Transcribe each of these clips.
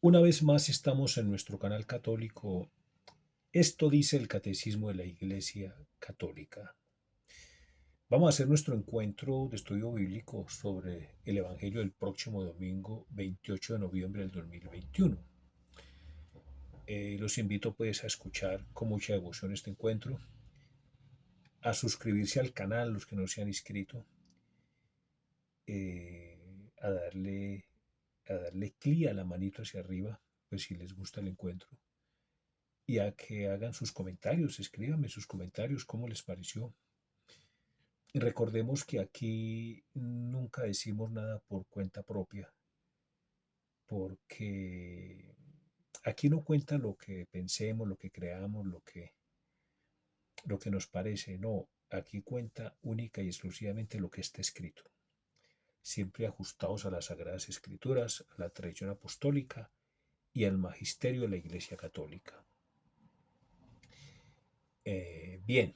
Una vez más estamos en nuestro canal católico. Esto dice el Catecismo de la Iglesia Católica. Vamos a hacer nuestro encuentro de estudio bíblico sobre el Evangelio del próximo domingo 28 de noviembre del 2021. Los invito pues a escuchar con mucha devoción este encuentro, a suscribirse al canal los que no se han inscrito, a darle clic a la manito hacia arriba, pues si les gusta el encuentro, y a que hagan sus comentarios, escríbanme sus comentarios, cómo les pareció. Y recordemos que aquí nunca decimos nada por cuenta propia, porque aquí no cuenta lo que pensemos, lo que creamos, lo que nos parece, no, aquí cuenta única y exclusivamente lo que está escrito, siempre ajustados a las Sagradas Escrituras, a la tradición apostólica y al magisterio de la Iglesia Católica. Bien,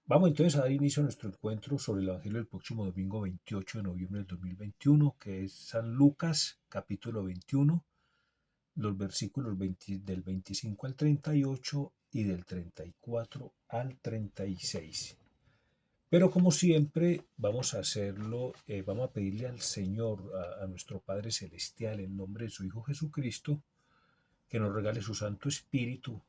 vamos entonces a dar inicio a nuestro encuentro sobre el Evangelio del próximo domingo 28 de noviembre del 2021, que es San Lucas, capítulo 21, los versículos 20 del 25 al 38 y del 34 al 36. Pero como siempre, vamos a hacerlo, vamos a pedirle al Señor, a nuestro Padre Celestial, en nombre de su Hijo Jesucristo, que nos regale su Santo Espíritu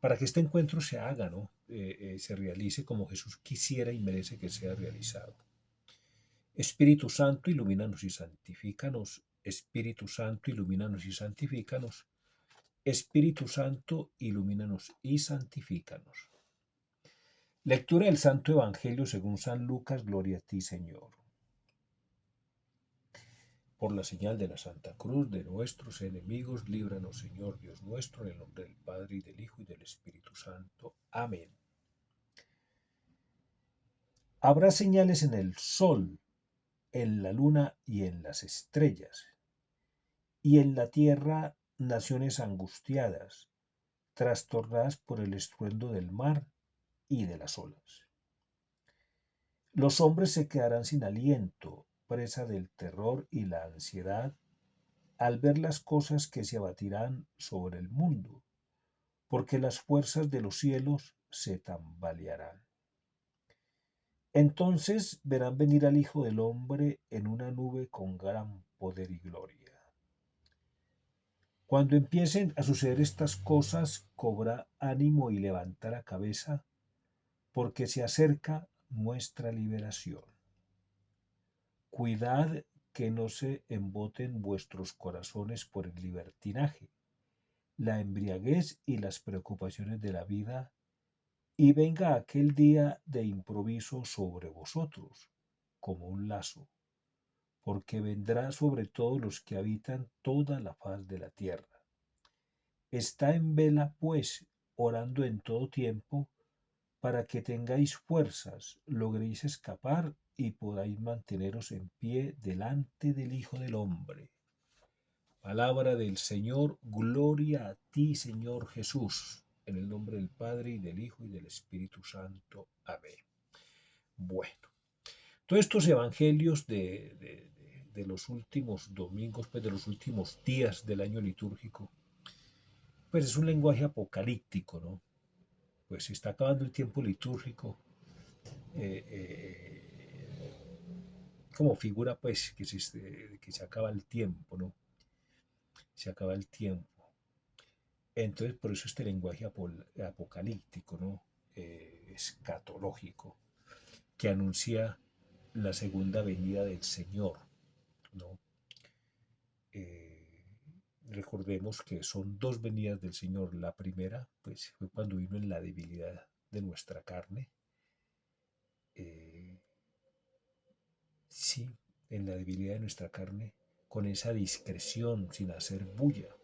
para que este encuentro se haga, ¿no? Se realice como Jesús quisiera y merece que sea realizado. Espíritu Santo, ilumínanos y santifícanos. Espíritu Santo, ilumínanos y santifícanos. Espíritu Santo, ilumínanos y santifícanos. Lectura del Santo Evangelio según San Lucas. Gloria a ti, Señor. Por la señal de la Santa Cruz de nuestros enemigos, líbranos, Señor Dios nuestro, en el nombre del Padre, y del Hijo, y del Espíritu Santo. Amén. Habrá señales en el sol, en la luna y en las estrellas, y en la tierra naciones angustiadas, trastornadas por el estruendo del mar y de las olas. Los hombres se quedarán sin aliento, presa del terror y la ansiedad, al ver las cosas que se abatirán sobre el mundo, porque las fuerzas de los cielos se tambalearán. Entonces verán venir al Hijo del Hombre en una nube con gran poder y gloria. Cuando empiecen a suceder estas cosas, cobra ánimo y levanta la cabeza, porque se acerca nuestra liberación. Cuidad que no se emboten vuestros corazones por el libertinaje, la embriaguez y las preocupaciones de la vida, y venga aquel día de improviso sobre vosotros, como un lazo, porque vendrá sobre todos los que habitan toda la faz de la tierra. Está en vela, pues, orando en todo tiempo, para que tengáis fuerzas, logréis escapar y podáis manteneros en pie delante del Hijo del Hombre. Palabra del Señor, gloria a ti, Señor Jesús, en el nombre del Padre, y del Hijo, y del Espíritu Santo. Amén. Bueno, todos estos evangelios de los últimos domingos, pues de los últimos días del año litúrgico, pues es un lenguaje apocalíptico, ¿no? Pues se está acabando el tiempo litúrgico, eh, eh, como figura pues que se acaba el tiempo, ¿no? Se acaba el tiempo. Entonces por eso este lenguaje apocalíptico, ¿no? Escatológico, que anuncia la segunda venida del Señor, ¿no? Eh, Recordemos que son dos venidas del Señor. La primera, pues, fue cuando vino en la debilidad de nuestra carne. Eh, sí, en la debilidad de nuestra carne, con esa discreción, sin hacer bulla.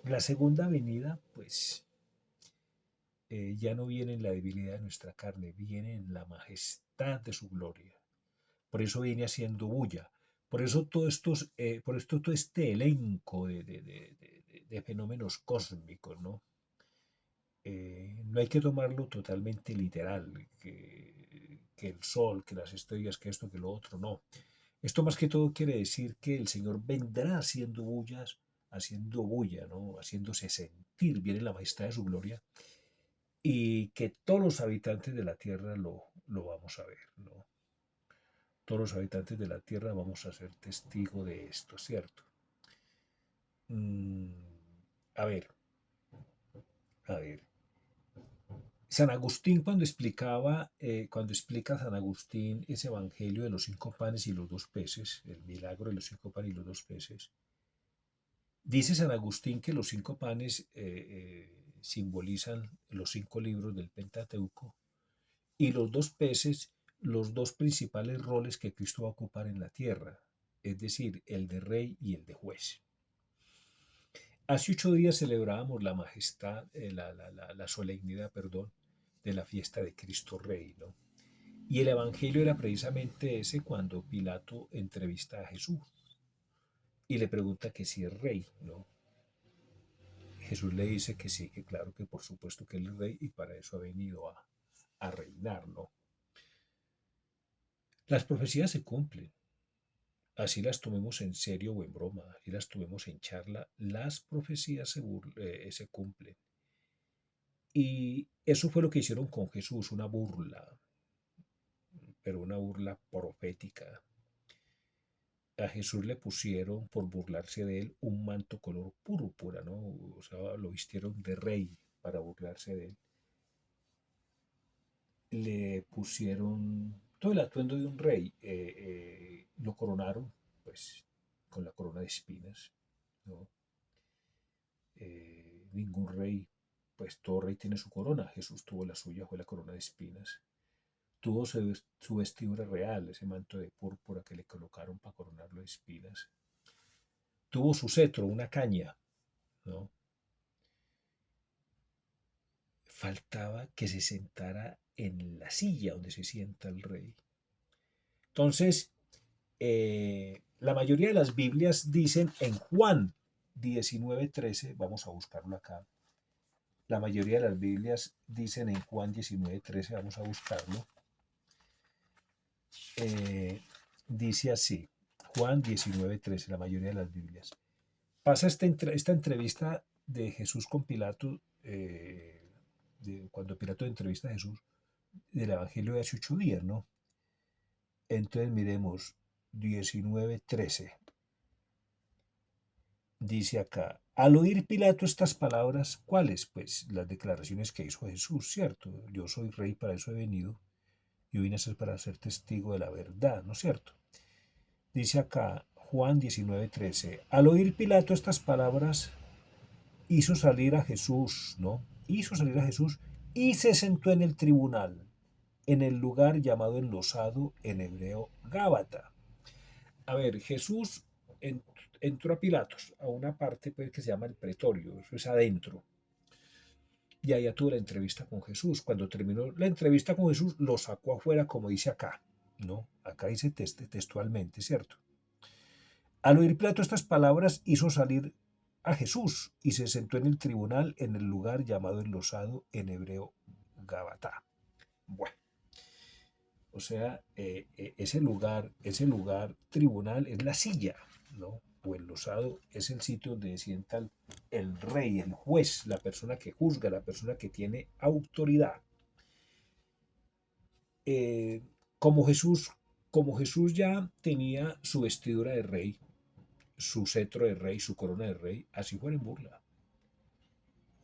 La segunda venida, pues, ya no viene en la debilidad de nuestra carne, viene en la majestad de su gloria. Por eso viene haciendo bulla. Por esto todo este elenco de fenómenos cósmicos, ¿no? No hay que tomarlo totalmente literal, que el sol, que las estrellas, que esto, que lo otro, no. Esto más que todo quiere decir que el Señor vendrá haciendo bulla, ¿no? Haciéndose sentir, viene la majestad de su gloria y que todos los habitantes de la tierra lo vamos a ver, ¿no? Todos los habitantes de la tierra vamos a ser testigos de esto, ¿cierto? Mm, a ver, a ver. San Agustín cuando explica San Agustín ese evangelio de los 5 panes y los 2 peces, el milagro de los 5 panes y los 2 peces, dice San Agustín que los 5 panes simbolizan los 5 libros del Pentateuco y los 2 peces los dos principales roles que Cristo va a ocupar en la tierra, es decir, el de rey y el de juez. Hace 8 días celebrábamos la majestad, la solemnidad, perdón, de la fiesta de Cristo Rey, ¿no? Y el evangelio era precisamente ese cuando Pilato entrevista a Jesús y le pregunta que si es rey, ¿no? Jesús le dice que sí, que claro, que por supuesto que él es rey y para eso ha venido a reinar, ¿no? Las profecías se cumplen, así las tomemos en serio o en broma, así las tomemos en charla, las profecías se cumplen. Y eso fue lo que hicieron con Jesús, una burla, pero una burla profética. A Jesús le pusieron, por burlarse de él, un manto color púrpura, ¿no? O sea, lo vistieron de rey para burlarse de él. Le pusieron todo el atuendo de un rey. Lo coronaron, pues, con la corona de espinas, ¿no? Ningún rey, pues todo rey tiene su corona. Jesús tuvo la suya, fue la corona de espinas. Tuvo su vestidura real, ese manto de púrpura que le colocaron para coronarlo de espinas. Tuvo su cetro, una caña, ¿no? Faltaba que se sentara en la silla donde se sienta el rey. Entonces, la mayoría de las Biblias dicen en Juan 19:13, vamos a buscarlo acá. La mayoría de las Biblias dicen en Juan 19:13, vamos a buscarlo. Dice así, Juan 19:13, la mayoría de las Biblias. Pasa esta entrevista de Jesús con Pilato, cuando Pilato entrevista a Jesús, del Evangelio de hace 8 días, ¿no? Entonces miremos 19:13. Dice acá, al oír Pilato estas palabras, ¿cuáles? Pues las declaraciones que hizo Jesús, ¿cierto? Yo soy rey, para eso he venido. Yo vine a ser para ser testigo de la verdad, ¿no es cierto? Dice acá Juan 19:13, al oír Pilato estas palabras, hizo salir a Jesús, ¿no? Hizo salir a Jesús y se sentó en el tribunal, en el lugar llamado enlosado en hebreo Gábata. A ver, Jesús entró a Pilatos, a una parte pues, que se llama el pretorio, eso es adentro. Y allá tuvo la entrevista con Jesús. Cuando terminó la entrevista con Jesús, lo sacó afuera, como dice acá, ¿no? Acá dice textualmente, ¿cierto? Al oír Pilato estas palabras, hizo salir a Jesús y se sentó en el tribunal en el lugar llamado enlosado en hebreo Gabatá. Bueno, o sea, ese lugar tribunal es la silla, ¿no? O enlosado es el sitio donde se sienta el rey, el juez, la persona que juzga, la persona que tiene autoridad. Eh, como Jesús, como Jesús ya tenía su vestidura de rey, su cetro de rey, su corona de rey, así fuera en burla.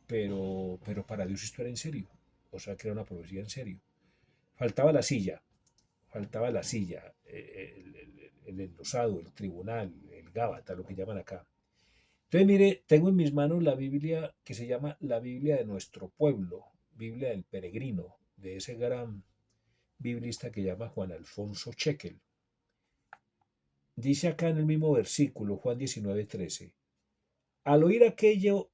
Pero para Dios esto era en serio, o sea que era una profecía en serio. Faltaba la silla, el endosado, el tribunal, el gábata, lo que llaman acá. Entonces, mire, tengo en mis manos la Biblia que se llama la Biblia de nuestro pueblo, Biblia del peregrino, de ese gran biblista que llama Juan Alfonso Chequel. Dice acá en el mismo versículo, Juan 19:13, al oír aquello,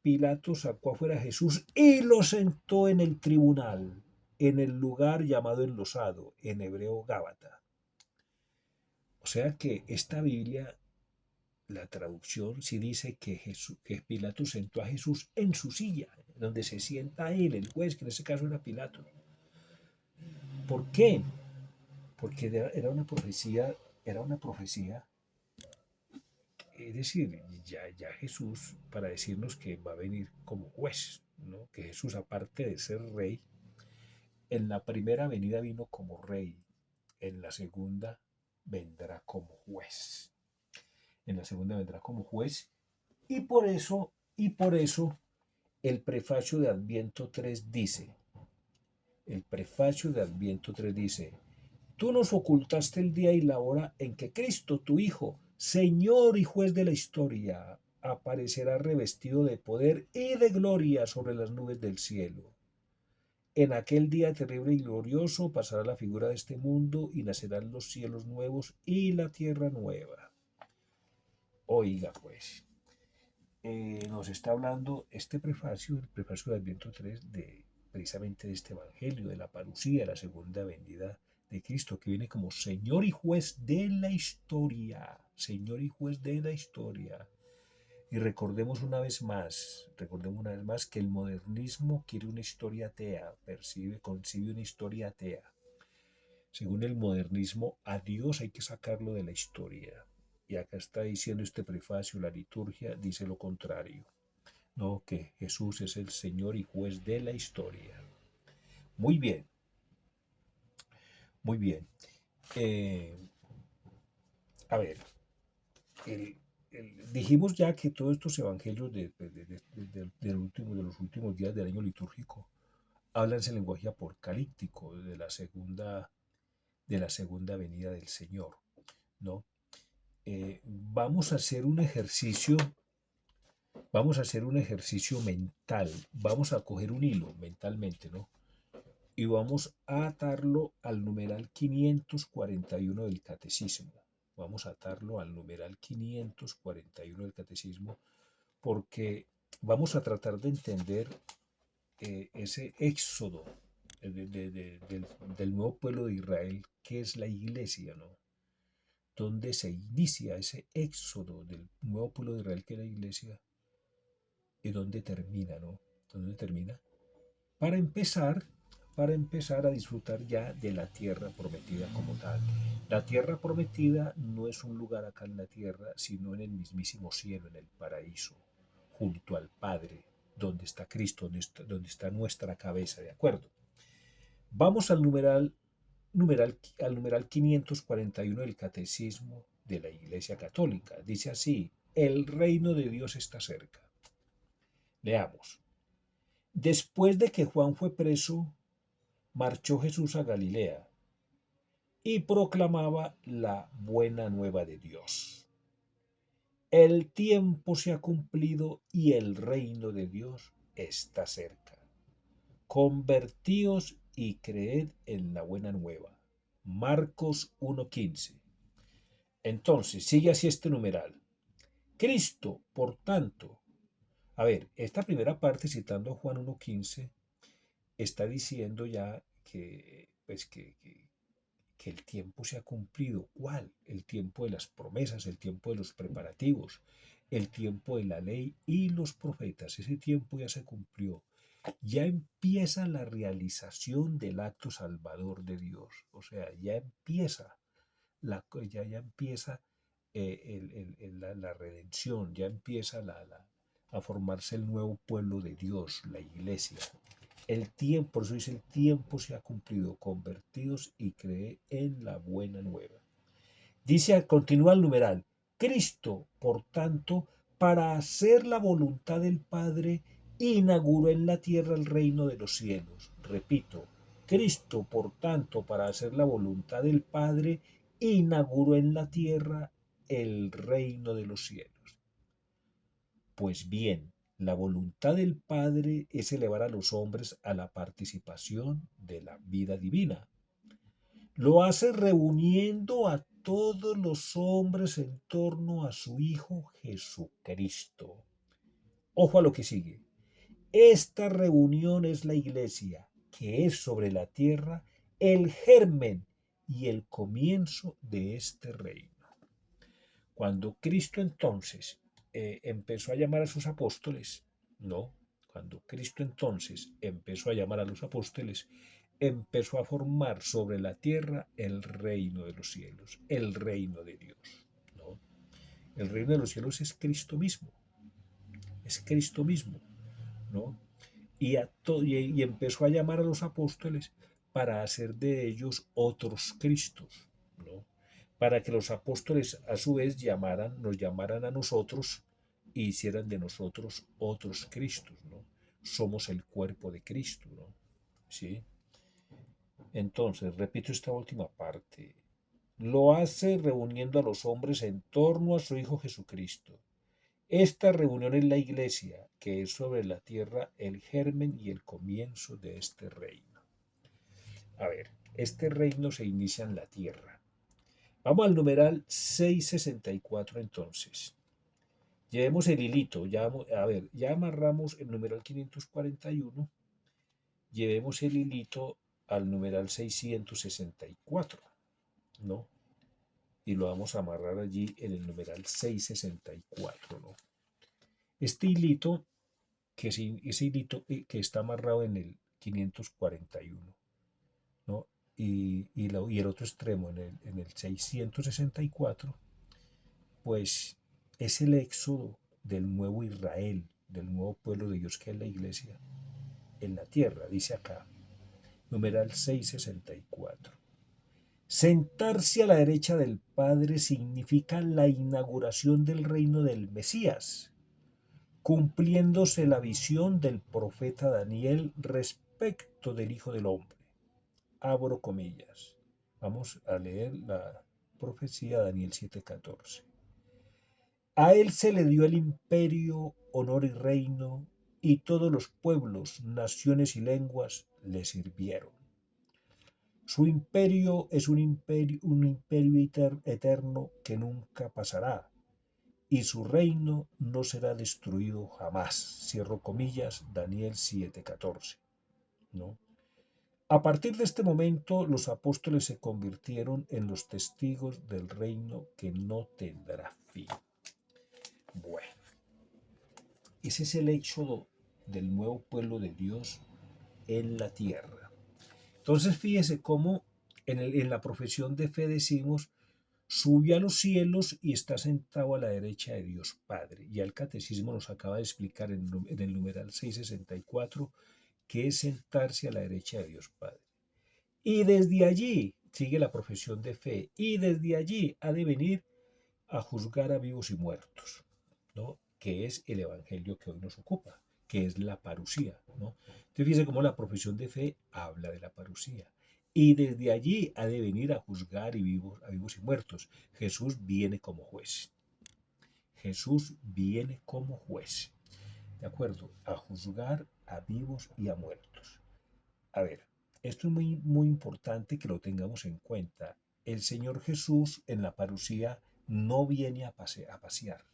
Pilato sacó afuera a Jesús y lo sentó en el tribunal, en el lugar llamado enlosado, en hebreo Gábata. O sea que esta Biblia, la traducción sí dice que Pilato sentó a Jesús en su silla, donde se sienta él, el juez, que en ese caso era Pilato. ¿Por qué? porque era una profecía, es decir, ya Jesús, para decirnos que va a venir como juez, ¿no? Que Jesús, aparte de ser rey, en la primera venida vino como rey, en la segunda vendrá como juez. En la segunda vendrá como juez, y por eso el prefacio de Adviento 3 dice, el prefacio de Adviento 3 dice, tú nos ocultaste el día y la hora en que Cristo, tu Hijo, Señor y juez de la historia, aparecerá revestido de poder y de gloria sobre las nubes del cielo. En aquel día terrible y glorioso pasará la figura de este mundo y nacerán los cielos nuevos y la tierra nueva. Oiga, pues, nos está hablando este prefacio, el prefacio de Adviento 3, precisamente de este evangelio, de la parucía, de la segunda venida de Cristo, que viene como Señor y juez de la historia, Señor y juez de la historia. Y recordemos una vez más que el modernismo quiere una historia atea, concibe una historia atea. Según el modernismo, a Dios hay que sacarlo de la historia. Y acá está diciendo este prefacio, la liturgia dice lo contrario. No, que Jesús es el Señor y juez de la historia. Muy bien, muy bien. Eh, a ver, el, dijimos ya que todos estos evangelios de los últimos días del año litúrgico hablan ese lenguaje apocalíptico de la segunda venida del Señor, ¿no? Vamos a hacer un ejercicio. Vamos a hacer un ejercicio mental. Vamos a coger un hilo mentalmente, ¿no? Y vamos a atarlo al numeral 541 del catecismo. Vamos a atarlo al numeral 541 del catecismo porque vamos a tratar de entender ese éxodo del nuevo pueblo de Israel, que es la iglesia, ¿no? Donde se inicia ese éxodo del nuevo pueblo de Israel, que es la iglesia, y dónde termina, ¿no? ¿Dónde termina? Para empezar, para empezar a disfrutar ya de la tierra prometida como tal. La tierra prometida no es un lugar acá en la tierra, sino en el mismísimo cielo, en el paraíso, junto al Padre, donde está Cristo, donde está nuestra cabeza, ¿de acuerdo? Vamos al numeral 541 del Catecismo de la Iglesia Católica. Dice así, el reino de Dios está cerca. Leamos. Después de que Juan fue preso, marchó Jesús a Galilea y proclamaba la buena nueva de Dios. El tiempo se ha cumplido y el reino de Dios está cerca. Convertíos y creed en la buena nueva. Marcos 1:15. Entonces, sigue así este numeral. Cristo, por tanto, a ver, esta primera parte citando a Juan 1:15 está diciendo ya que, pues, que el tiempo se ha cumplido. ¿Cuál? El tiempo de las promesas, el tiempo de los preparativos, el tiempo de la ley y los profetas. Ese tiempo ya se cumplió. Ya empieza la realización del acto salvador de Dios. O sea, ya empieza ya empieza la redención, ya empieza a formarse el nuevo pueblo de Dios, la iglesia. El tiempo, por eso dice, el tiempo se ha cumplido, convertidos y cree en la buena nueva. Dice, continúa el numeral, Cristo, por tanto, para hacer la voluntad del Padre, inauguró en la tierra el reino de los cielos. Repito, Cristo, por tanto, para hacer la voluntad del Padre, inauguró en la tierra el reino de los cielos. Pues bien, la voluntad del Padre es elevar a los hombres a la participación de la vida divina. Lo hace reuniendo a todos los hombres en torno a su Hijo Jesucristo. Ojo a lo que sigue. Esta reunión es la iglesia, que es sobre la tierra el germen y el comienzo de este reino. Cuando Cristo entonces empezó a llamar a sus apóstoles, no, cuando Cristo entonces empezó a llamar a los apóstoles, empezó a formar sobre la tierra el reino de los cielos, el reino de Dios, ¿no? El reino de los cielos es Cristo mismo, ¿no? Y empezó a llamar a los apóstoles para hacer de ellos otros Cristos, ¿no? Para que los apóstoles a su vez nos llamaran a nosotros e hicieran de nosotros otros Cristos, ¿no? Somos el cuerpo de Cristo, ¿no? ¿Sí? Entonces, repito esta última parte. Lo hace reuniendo a los hombres en torno a su Hijo Jesucristo. Esta reunión es la iglesia, que es sobre la tierra el germen y el comienzo de este reino. A ver, este reino se inicia en la tierra. Vamos al numeral 664 entonces. Llevemos el hilito, ya amarramos el numeral 541, llevemos el hilito al numeral 664, ¿no? Y lo vamos a amarrar allí en el numeral 664, ¿no? Este hilito, ese hilito que está amarrado en el 541, ¿no? Y el otro extremo en el 664, pues es el éxodo del nuevo Israel, del nuevo pueblo de Dios que es la iglesia, en la tierra, dice acá, numeral 664. Sentarse a la derecha del Padre significa la inauguración del reino del Mesías, cumpliéndose la visión del profeta Daniel respecto del Hijo del Hombre. Abro comillas. Vamos a leer la profecía Daniel 7:14. A él se le dio el imperio, honor y reino, y todos los pueblos, naciones y lenguas le sirvieron. Su imperio es un imperio eterno que nunca pasará, y su reino no será destruido jamás. Cierro comillas, Daniel 7:14, ¿no? A partir de este momento, los apóstoles se convirtieron en los testigos del reino que no tendrá fin. Bueno, ese es el éxodo del nuevo pueblo de Dios en la tierra. Entonces, fíjese cómo en la profesión de fe decimos, sube a los cielos y está sentado a la derecha de Dios Padre. Ya el catecismo nos acaba de explicar en el numeral 664 qué es sentarse a la derecha de Dios Padre. Y desde allí, sigue la profesión de fe, y desde allí ha de venir a juzgar a vivos y muertos, ¿no? Que es el evangelio que hoy nos ocupa, que es la parusía, ¿no? Entonces fíjese cómo la profesión de fe habla de la parusía. Y desde allí ha de venir a juzgar a vivos y muertos. Jesús viene como juez. Jesús viene como juez. ¿De acuerdo? A juzgar a vivos y a muertos. A ver, esto es muy, muy importante que lo tengamos en cuenta. El Señor Jesús en la parusía no viene a pasear,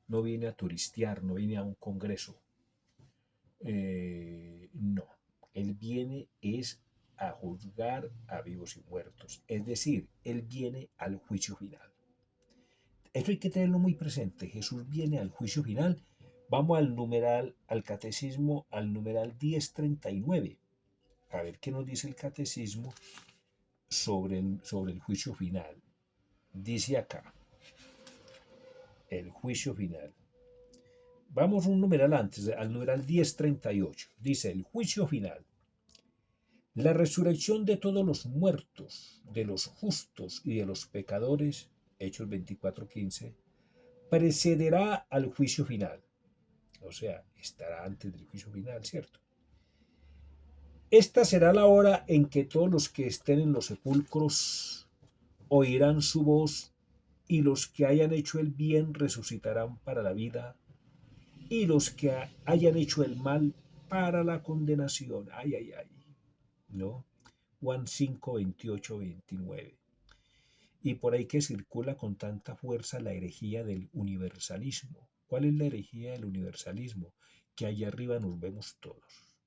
no viene a turistear, no viene a un congreso. No, Él viene es a juzgar a vivos y muertos. Es decir, Él viene al juicio final. Esto hay que tenerlo muy presente. Jesús viene al juicio final. Vamos al catecismo, al numeral 1039. A ver qué nos dice el catecismo sobre el juicio final. Dice acá, el juicio final. Vamos un numeral antes, al numeral 1038. Dice, el juicio final. La resurrección de todos los muertos, de los justos y de los pecadores, Hechos 24:15, precederá al juicio final. O sea, estará antes del juicio final, ¿cierto? Esta será la hora en que todos los que estén en los sepulcros oirán su voz, y los que hayan hecho el bien resucitarán para la vida, y los que hayan hecho el mal para la condenación. Ay, ay, ay. ¿No? Juan 5, 28, 29. Y por ahí que circula con tanta fuerza la herejía del universalismo. ¿Cuál es la herejía del universalismo? Que allá arriba nos vemos todos,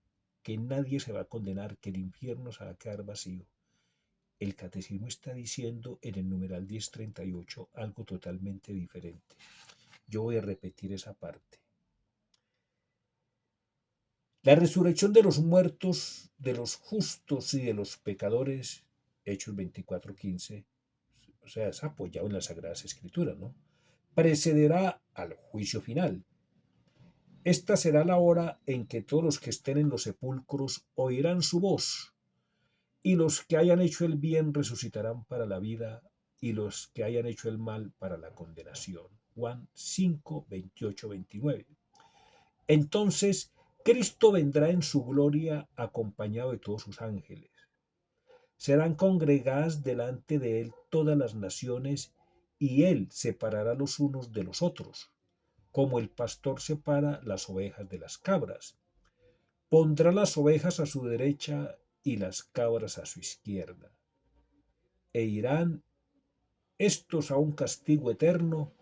que nadie se va a condenar, que el infierno se va a quedar vacío. El catecismo está diciendo en el numeral 1038 algo totalmente diferente. Yo voy a repetir esa parte. La resurrección de los muertos, de los justos y de los pecadores, Hechos 24:15, o sea, es apoyado en las Sagradas Escrituras, ¿no? Precederá al juicio final. Esta será la hora en que todos los que estén en los sepulcros oirán su voz, y los que hayan hecho el bien resucitarán para la vida, y los que hayan hecho el mal para la condenación. Juan 5, 28, 29. Entonces, Cristo vendrá en su gloria acompañado de todos sus ángeles. Serán congregadas delante de él todas las naciones, y él separará los unos de los otros, como el pastor separa las ovejas de las cabras. Pondrá las ovejas a su derecha y las cabras a su izquierda. E irán estos a un castigo eterno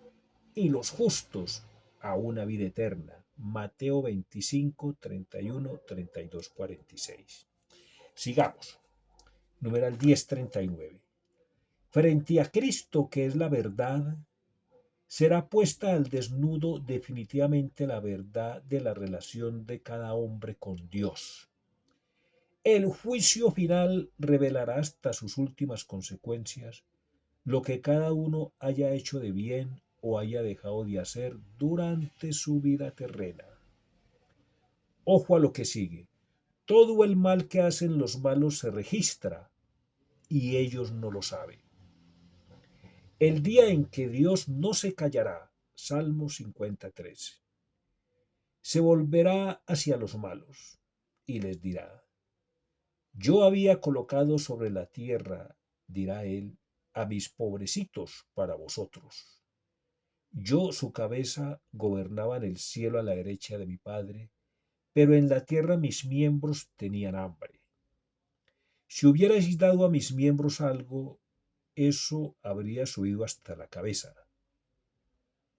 y los justos a una vida eterna. Mateo 25, 31, 32, 46. Sigamos. Numeral 10:39. Frente a Cristo, que es la verdad, será puesta al desnudo definitivamente la verdad de la relación de cada hombre con Dios. El juicio final revelará hasta sus últimas consecuencias lo que cada uno haya hecho de bien o haya dejado de hacer durante su vida terrena. Ojo a lo que sigue. Todo el mal que hacen los malos se registra y ellos no lo saben. El día en que Dios no se callará, Salmo 53, se volverá hacia los malos y les dirá: Yo había colocado sobre la tierra, dirá él, a mis pobrecitos para vosotros. Yo, su cabeza, gobernaba en el cielo a la derecha de mi Padre, pero en la tierra mis miembros tenían hambre. Si hubierais dado a mis miembros algo, eso habría subido hasta la cabeza.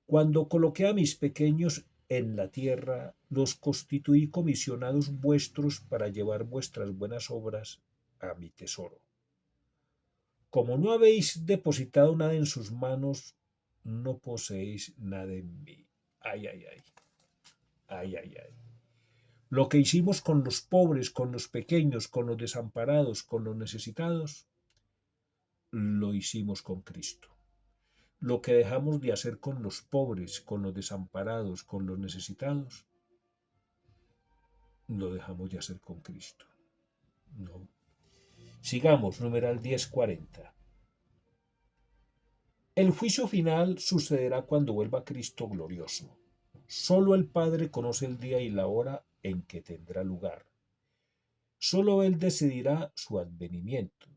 Cuando coloqué a mis pequeños en la tierra, los constituí comisionados vuestros para llevar vuestras buenas obras a mi tesoro. Como no habéis depositado nada en sus manos, no poseéis nada en mí. Ay, ay, ay, ay, ay, ay. Lo que hicimos con los pobres, con los pequeños, con los desamparados, con los necesitados, lo hicimos con Cristo. Lo que dejamos de hacer con los pobres, con los desamparados, con los necesitados, lo dejamos de hacer con Cristo. No. Sigamos, numeral 1040. El juicio final sucederá cuando vuelva Cristo glorioso. Solo el Padre conoce el día y la hora en que tendrá lugar. Solo Él decidirá su advenimiento.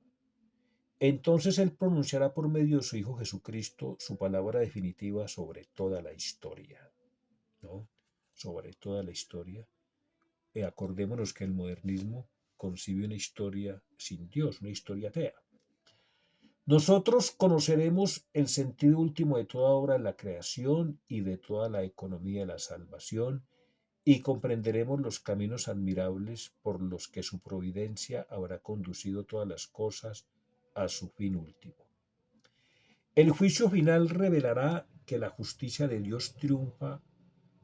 Entonces Él pronunciará por medio de su Hijo Jesucristo su palabra definitiva sobre toda la historia, ¿no? Sobre toda la historia. Acordémonos que el modernismo concibe una historia sin Dios, una historia atea. Nosotros conoceremos el sentido último de toda obra de la creación y de toda la economía de la salvación, y comprenderemos los caminos admirables por los que su providencia habrá conducido todas las cosas a su fin último. El juicio final revelará que la justicia de Dios triunfa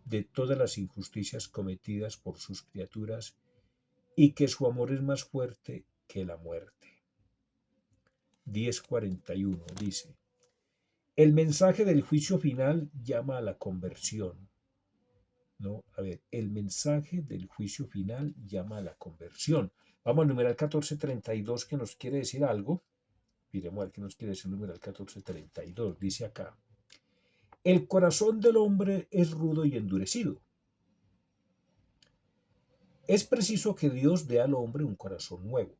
de todas las injusticias cometidas por sus criaturas y que su amor es más fuerte que la muerte. 10:41 dice: el mensaje del juicio final llama a la conversión. No, a ver, el mensaje del juicio final llama a la conversión. Vamos al numeral 1432 que nos quiere decir algo. Miremos a ver qué nos quiere decir el numeral 1432. Dice acá: el corazón del hombre es rudo y endurecido. Es preciso que Dios dé al hombre un corazón nuevo.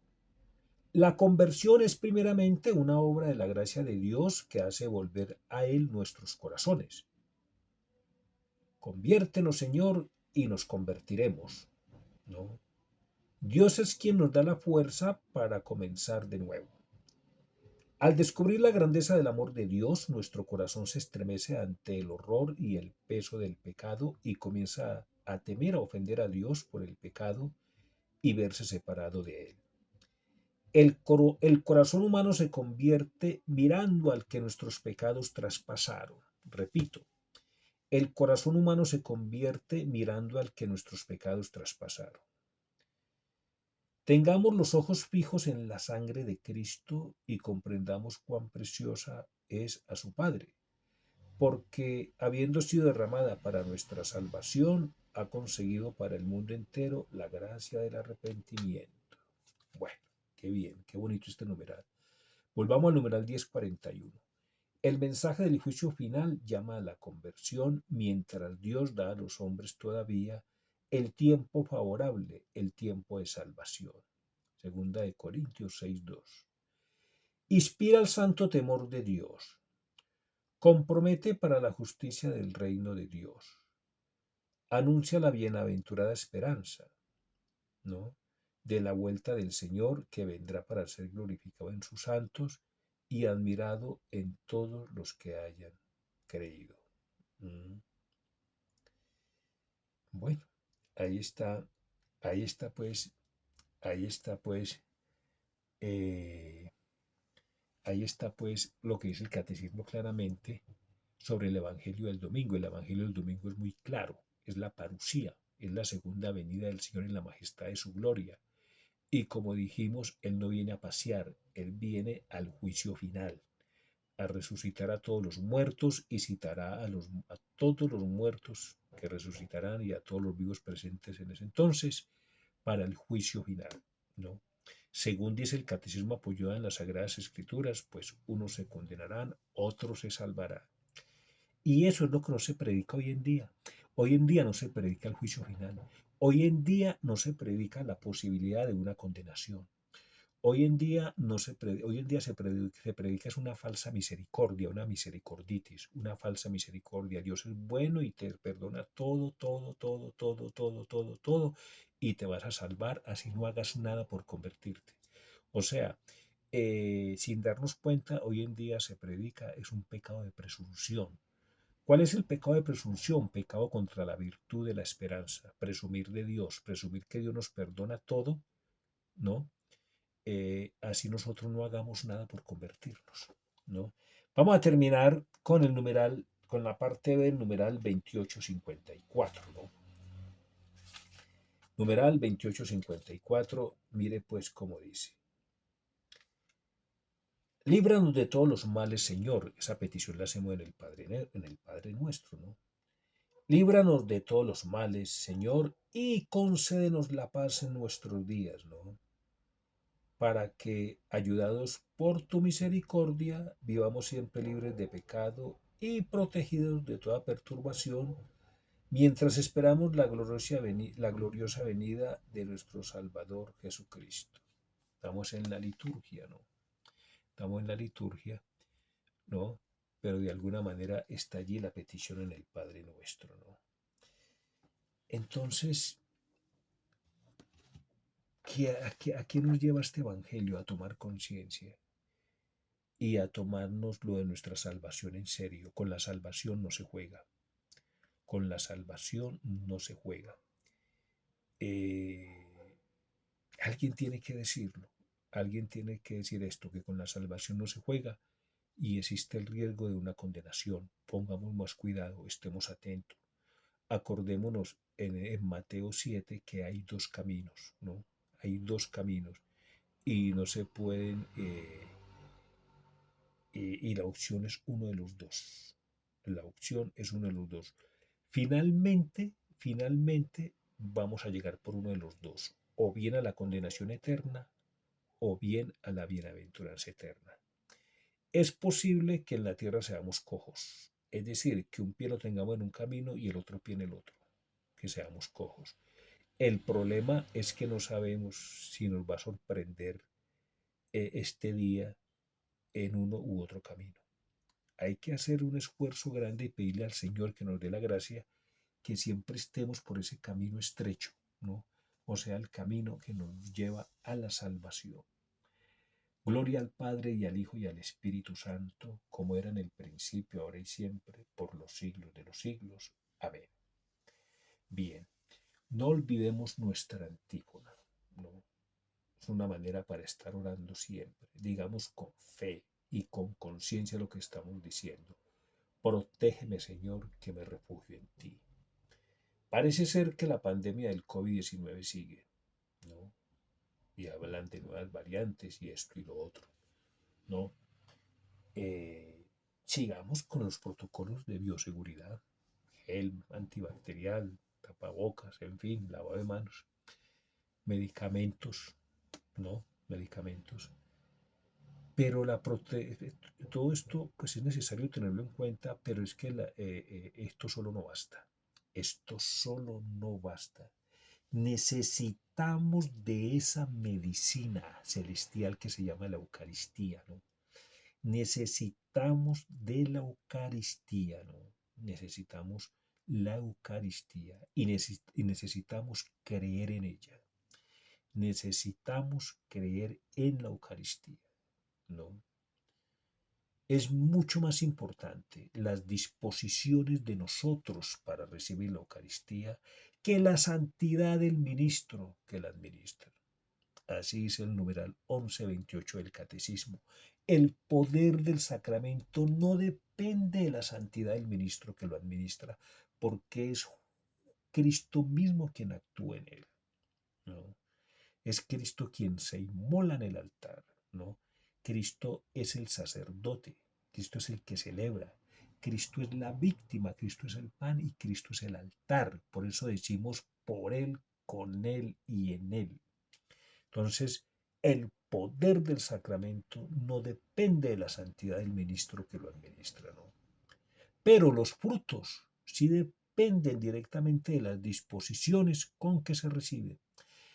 La conversión es primeramente una obra de la gracia de Dios que hace volver a Él nuestros corazones. Conviértenos, Señor, y nos convertiremos. ¿No? Dios es quien nos da la fuerza para comenzar de nuevo. Al descubrir la grandeza del amor de Dios, nuestro corazón se estremece ante el horror y el peso del pecado y comienza a temer a ofender a Dios por el pecado y verse separado de Él. El corazón humano se convierte mirando al que nuestros pecados traspasaron. Repito, el corazón humano se convierte mirando al que nuestros pecados traspasaron. Tengamos los ojos fijos en la sangre de Cristo y comprendamos cuán preciosa es a su Padre, porque habiendo sido derramada para nuestra salvación, ha conseguido para el mundo entero la gracia del arrepentimiento. Bueno, qué bien, qué bonito este numeral. Volvamos al numeral 1041. El mensaje del juicio final llama a la conversión mientras Dios da a los hombres todavía el tiempo favorable, el tiempo de salvación. Segunda de Corintios 6:2. Inspira el santo temor de Dios. Compromete para la justicia del reino de Dios. Anuncia la bienaventurada esperanza, ¿no? De la vuelta del Señor que vendrá para ser glorificado en sus santos y admirado en todos los que hayan creído. Mm. Bueno, ahí está, ahí está pues, ahí está pues, eh, ahí está pues lo que dice el catecismo claramente sobre el Evangelio del domingo. El Evangelio del domingo es muy claro, es la parusía, es la segunda venida del Señor en la majestad de su gloria. Y como dijimos, Él no viene a pasear, Él viene al juicio final, a resucitar a todos los muertos y citará a todos los muertos que resucitarán y a todos los vivos presentes en ese entonces para el juicio final, ¿no? Según dice el catecismo apoyado en las Sagradas Escrituras, pues unos se condenarán, otros se salvarán. Y eso es lo que no se predica hoy en día. Hoy en día no se predica el juicio final. Hoy en día no se predica la posibilidad de una condenación. Hoy en día, no se, hoy en día se predica es una falsa misericordia, una misericorditis, una falsa misericordia. Dios es bueno y te perdona todo, todo, todo, todo, todo, todo, todo, y te vas a salvar así no hagas nada por convertirte. O sea, sin darnos cuenta, hoy en día se predica es un pecado de presunción. ¿Cuál es el pecado de presunción? Pecado contra la virtud de la esperanza. Presumir de Dios, presumir que Dios nos perdona todo, ¿no? Así nosotros no hagamos nada por convertirnos, ¿no? Vamos a terminar con el numeral, con la parte B del numeral 2854, ¿no? Numeral 2854, mire pues cómo dice. Líbranos de todos los males, Señor. Esa petición la hacemos en el Padre nuestro, ¿no? Líbranos de todos los males, Señor, y concédenos la paz en nuestros días, ¿no? Para que, ayudados por tu misericordia, vivamos siempre libres de pecado y protegidos de toda perturbación, mientras esperamos la gloriosa venida de nuestro Salvador Jesucristo. Estamos en la liturgia, ¿no? Estamos en la liturgia, ¿no? Pero de alguna manera está allí la petición en el Padre Nuestro, ¿no? Entonces, ¿a qué nos lleva este Evangelio? A tomar conciencia y a tomarnos lo de nuestra salvación en serio. Con la salvación no se juega. Con la salvación no se juega. Eh, Alguien tiene que decirlo. Alguien tiene que decir esto, que con la salvación no se juega y existe el riesgo de una condenación. Pongamos más cuidado, estemos atentos. Acordémonos en Mateo 7 que hay dos caminos, ¿no? Hay dos caminos y no se pueden y la opción es uno de los dos. La opción es uno de los dos. Finalmente vamos a llegar por uno de los dos, o bien a la condenación eterna, o bien a la bienaventuranza eterna. Es posible que en la tierra seamos cojos, es decir, que un pie lo tengamos en un camino y el otro pie en el otro, que seamos cojos. El problema es que no sabemos si nos va a sorprender este día en uno u otro camino. Hay que hacer un esfuerzo grande y pedirle al Señor que nos dé la gracia que siempre estemos por ese camino estrecho, ¿no? O sea, el camino que nos lleva a la salvación. Gloria al Padre y al Hijo y al Espíritu Santo, como era en el principio, ahora y siempre, por los siglos de los siglos. Amén. Bien, no olvidemos nuestra antífona, ¿no? Es una manera para estar orando siempre, digamos con fe y con conciencia lo que estamos diciendo. Protégeme, Señor, que me refugio en ti. Parece ser que la pandemia del COVID-19 sigue, ¿no? y hablan de nuevas variantes y esto y lo otro, ¿no? Eh, Sigamos con los protocolos de bioseguridad, gel antibacterial, tapabocas, en fin, lavado de manos, medicamentos, ¿no? Medicamentos. Pero todo esto pues es necesario tenerlo en cuenta, pero es que esto solo no basta. Esto solo no basta. Necesitamos de esa medicina celestial que se llama la Eucaristía, ¿no? Necesitamos de la Eucaristía, ¿no? Necesitamos la Eucaristía y necesitamos creer en ella. Necesitamos creer en la Eucaristía, ¿no? Es mucho más importante las disposiciones de nosotros para recibir la Eucaristía que la santidad del ministro que la administra. Así dice el numeral 1128 del Catecismo. El poder del sacramento no depende de la santidad del ministro que lo administra, porque es Cristo mismo quien actúa en él, ¿no? Es Cristo quien se inmola en el altar, ¿no? Cristo es el sacerdote, Cristo es el que celebra, Cristo es la víctima, Cristo es el pan y Cristo es el altar. Por eso decimos por Él, con Él y en Él. Entonces, el poder del sacramento no depende de la santidad del ministro que lo administra, ¿no? Pero los frutos sí dependen directamente de las disposiciones con que se reciben.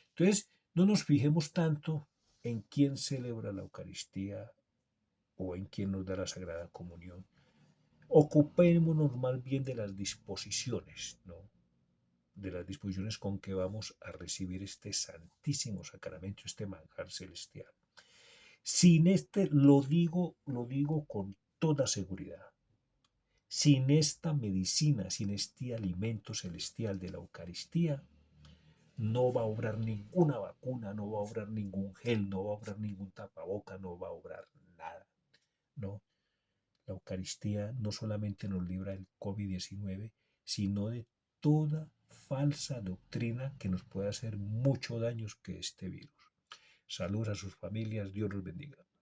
Entonces, no nos fijemos tanto en quién celebra la Eucaristía o en quién nos da la Sagrada Comunión. Ocupémonos más bien de las disposiciones, ¿no? De las disposiciones con que vamos a recibir este santísimo sacramento, este manjar celestial. Sin este, lo digo con toda seguridad, sin esta medicina, sin este alimento celestial de la Eucaristía, no va a obrar ninguna vacuna, no va a obrar ningún gel, no va a obrar ningún tapaboca, no va a obrar nada, ¿no? La Eucaristía no solamente nos libra del COVID-19, sino de toda falsa doctrina que nos puede hacer mucho daño que este virus. Saludos a sus familias, Dios los bendiga.